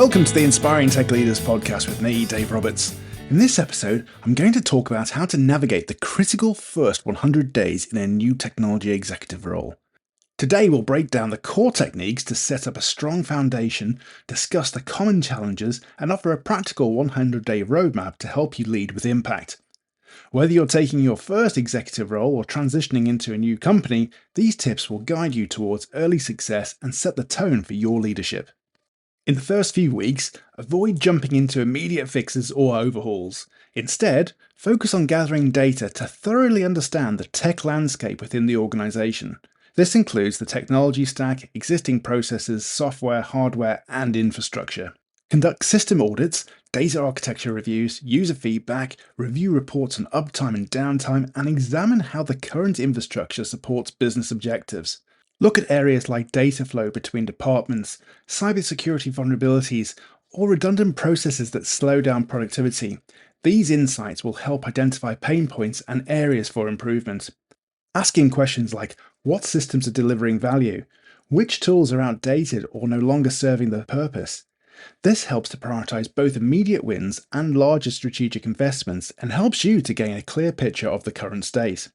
Welcome to the Inspiring Tech Leaders podcast with me, Dave Roberts. In this episode, I'm going to talk about how to navigate the critical first 100 days in a new technology executive role. Today, we'll break down the core techniques to set up a strong foundation, discuss the common challenges, and offer a practical 100-day roadmap to help you lead with impact. Whether you're taking your first executive role or transitioning into a new company, these tips will guide you towards early success and set the tone for your leadership. In the first few weeks, avoid jumping into immediate fixes or overhauls. Instead, focus on gathering data to thoroughly understand the tech landscape within the organization. This includes the technology stack, existing processes, software, hardware, and infrastructure. Conduct system audits, data architecture reviews, user feedback, review reports on uptime and downtime, and examine how the current infrastructure supports business objectives. Look at areas like data flow between departments, cybersecurity vulnerabilities, or redundant processes that slow down productivity. These insights will help identify pain points and areas for improvement. Asking questions like, what systems are delivering value? Which tools are outdated or no longer serving their purpose? This helps to prioritize both immediate wins and larger strategic investments and helps you to gain a clear picture of the current state.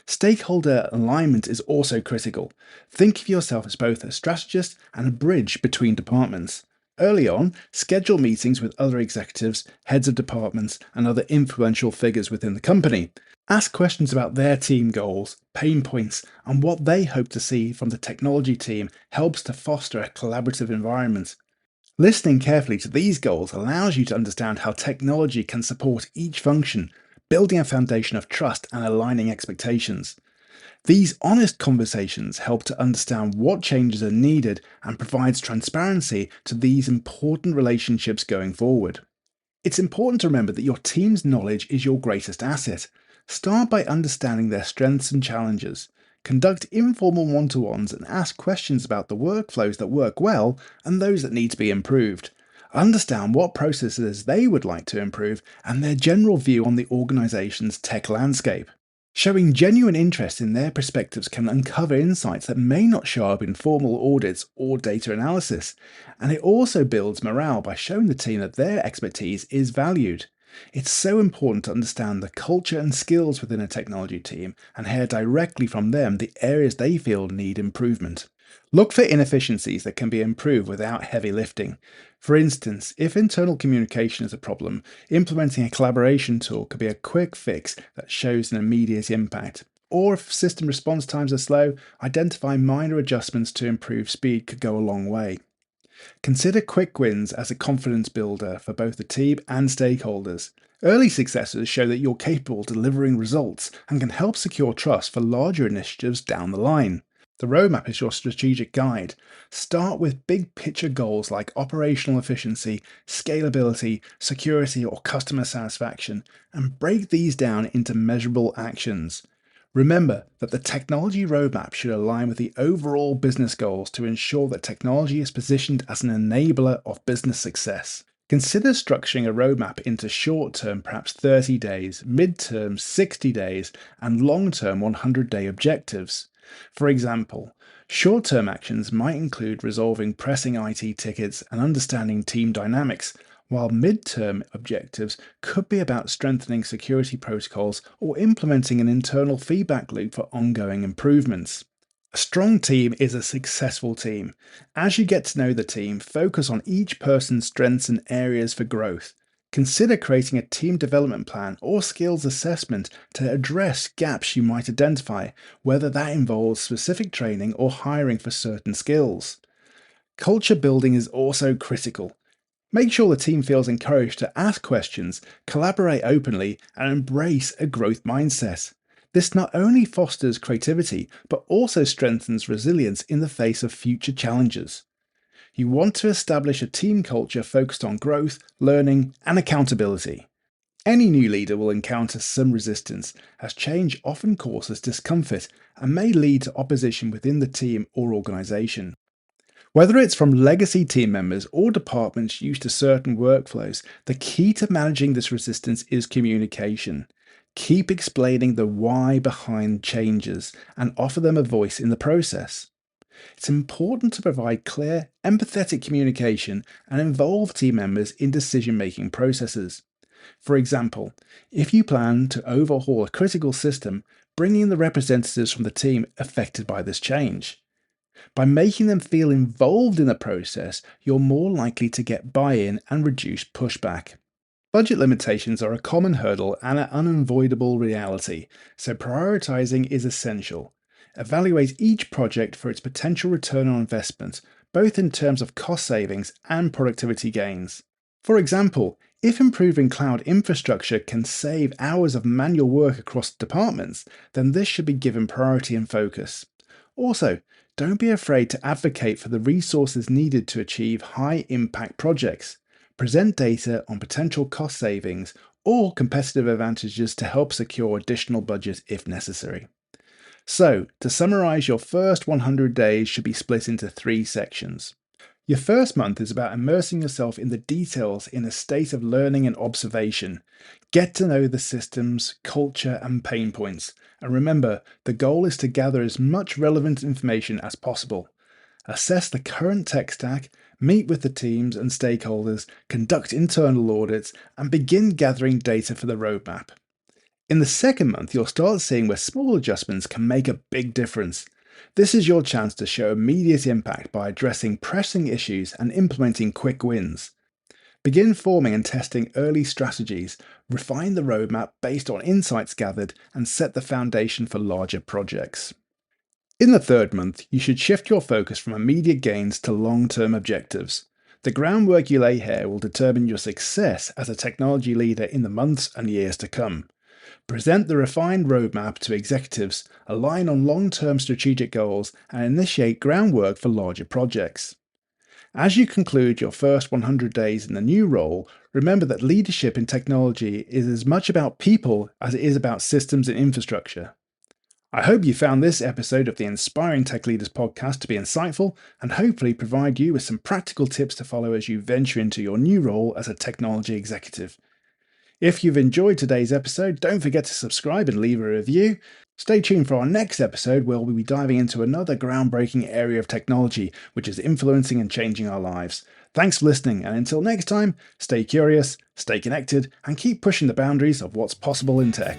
Stakeholder alignment is also critical. Think of yourself as both a strategist and a bridge between departments. Early on, schedule meetings with other executives, heads of departments, and other influential figures within the company. Ask questions about their team goals, pain points, and what they hope to see from the technology team helps to foster a collaborative environment. Listening carefully to these goals allows you to understand how technology can support each function, building a foundation of trust and aligning expectations. These honest conversations help to understand what changes are needed and provides transparency to these important relationships going forward. It's important to remember that your team's knowledge is your greatest asset. Start by understanding their strengths and challenges. Conduct informal one-to-ones and ask questions about the workflows that work well and those that need to be improved. Understand what processes they would like to improve and their general view on the organization's tech landscape. Showing genuine interest in their perspectives can uncover insights that may not show up in formal audits or data analysis, and it also builds morale by showing the team that their expertise is valued. It's so important to understand the culture and skills within a technology team and hear directly from them the areas they feel need improvement. Look for inefficiencies that can be improved without heavy lifting. For instance, if internal communication is a problem, implementing a collaboration tool could be a quick fix that shows an immediate impact. Or if system response times are slow, identifying minor adjustments to improve speed could go a long way. Consider quick wins as a confidence builder for both the team and stakeholders. Early successes show that you're capable of delivering results and can help secure trust for larger initiatives down the line. The roadmap is your strategic guide. Start with big picture goals like operational efficiency, scalability, security, or customer satisfaction, and break these down into measurable actions. Remember that the technology roadmap should align with the overall business goals to ensure that technology is positioned as an enabler of business success. Consider structuring a roadmap into short-term, perhaps 30 days, mid-term, 60 days, and long-term 100-day objectives. For example, short-term actions might include resolving pressing IT tickets and understanding team dynamics, while mid-term objectives could be about strengthening security protocols or implementing an internal feedback loop for ongoing improvements. A strong team is a successful team. As you get to know the team, focus on each person's strengths and areas for growth. Consider creating a team development plan or skills assessment to address gaps you might identify, whether that involves specific training or hiring for certain skills. Culture building is also critical. Make sure the team feels encouraged to ask questions, collaborate openly, and embrace a growth mindset. This not only fosters creativity, but also strengthens resilience in the face of future challenges. You want to establish a team culture focused on growth, learning, and accountability. Any new leader will encounter some resistance, as change often causes discomfort and may lead to opposition within the team or organization. Whether it's from legacy team members or departments used to certain workflows, the key to managing this resistance is communication. Keep explaining the why behind changes and offer them a voice in the process. It's important to provide clear, empathetic communication and involve team members in decision-making processes. For example, if you plan to overhaul a critical system, bring in the representatives from the team affected by this change. By making them feel involved in the process, you're more likely to get buy-in and reduce pushback. Budget limitations are a common hurdle and an unavoidable reality, so prioritizing is essential. Evaluate each project for its potential return on investment, both in terms of cost savings and productivity gains. For example, if improving cloud infrastructure can save hours of manual work across departments, then this should be given priority and focus. Also, don't be afraid to advocate for the resources needed to achieve high-impact projects. Present data on potential cost savings or competitive advantages to help secure additional budget if necessary. So, to summarize, your first 100 days should be split into 3 sections. Your first month is about immersing yourself in the details in a state of learning and observation. Get to know the systems, culture, and pain points. And remember, the goal is to gather as much relevant information as possible. Assess the current tech stack, meet with the teams and stakeholders, conduct internal audits, and begin gathering data for the roadmap. In the second month, you'll start seeing where small adjustments can make a big difference. This is your chance to show immediate impact by addressing pressing issues and implementing quick wins. Begin forming and testing early strategies, refine the roadmap based on insights gathered, and set the foundation for larger projects. In the third month, you should shift your focus from immediate gains to long-term objectives. The groundwork you lay here will determine your success as a technology leader in the months and years to come. Present the refined roadmap to executives, align on long-term strategic goals, and initiate groundwork for larger projects. As you conclude your first 100 days in the new role, remember that leadership in technology is as much about people as it is about systems and infrastructure. I hope you found this episode of the Inspiring Tech Leaders podcast to be insightful and hopefully provide you with some practical tips to follow as you venture into your new role as a technology executive. If you've enjoyed today's episode, don't forget to subscribe and leave a review. Stay tuned for our next episode where we'll be diving into another groundbreaking area of technology which is influencing and changing our lives. Thanks for listening, and until next time, stay curious, stay connected, and keep pushing the boundaries of what's possible in tech.